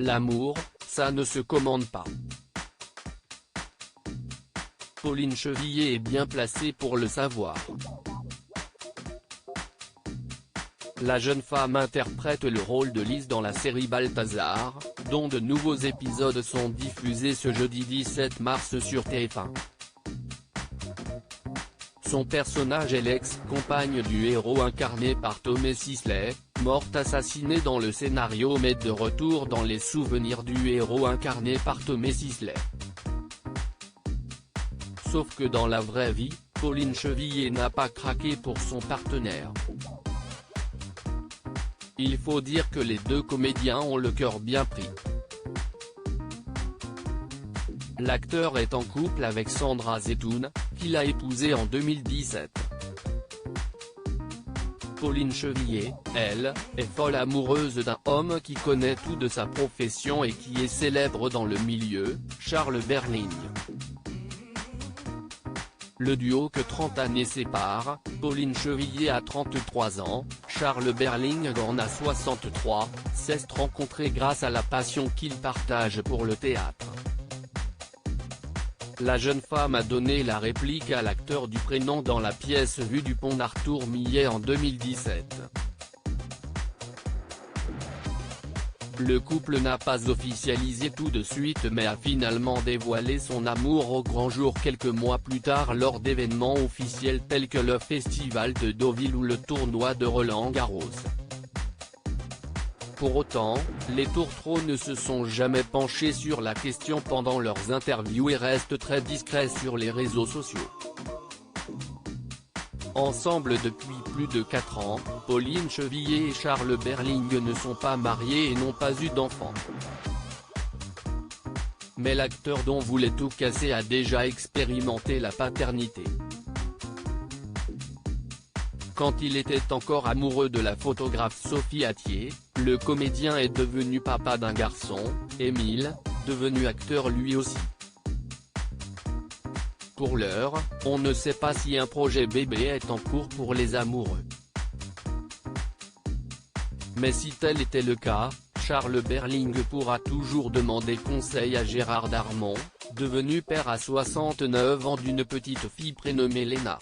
L'amour, ça ne se commande pas. Pauline Chevillet est bien placée pour le savoir. La jeune femme interprète le rôle de Lise dans la série Balthazar, dont de nouveaux épisodes sont diffusés ce jeudi 17 mars sur TF1. Son personnage est l'ex-compagne du héros incarné par Tomé Sisley, morte assassinée dans le scénario mais de retour dans les souvenirs du héros incarné par Tomé Sisley. Sauf que dans la vraie vie, Pauline Chevillet n'a pas craqué pour son partenaire. Il faut dire que les deux comédiens ont le cœur bien pris. L'acteur est en couple avec Sandra Zetoun, qu'il a épousée en 2017. Pauline Chevillet, elle, est folle amoureuse d'un homme qui connaît tout de sa profession et qui est célèbre dans le milieu, Charles Berling. Le duo que 30 années séparent, Pauline Chevillet a 33 ans, Charles Berling en a 63, s'est rencontrés grâce à la passion qu'ils partagent pour le théâtre. La jeune femme a donné la réplique à l'acteur du prénom dans la pièce Vue du pont d'Arthur Millet en 2017. Le couple n'a pas officialisé tout de suite mais a finalement dévoilé son amour au grand jour quelques mois plus tard lors d'événements officiels tels que le festival de Deauville ou le tournoi de Roland-Garros. Pour autant, les tourtereaux ne se sont jamais penchés sur la question pendant leurs interviews et restent très discrets sur les réseaux sociaux. Ensemble depuis plus de 4 ans, Pauline Chevillet et Charles Berling ne sont pas mariés et n'ont pas eu d'enfants. Mais l'acteur dont voulait tout casser a déjà expérimenté la paternité. Quand il était encore amoureux de la photographe Sophie Attier, le comédien est devenu papa d'un garçon, Émile, devenu acteur lui aussi. Pour l'heure, on ne sait pas si un projet bébé est en cours pour les amoureux. Mais si tel était le cas, Charles Berling pourra toujours demander conseil à Gérard Darmon, devenu père à 69 ans d'une petite fille prénommée Léna.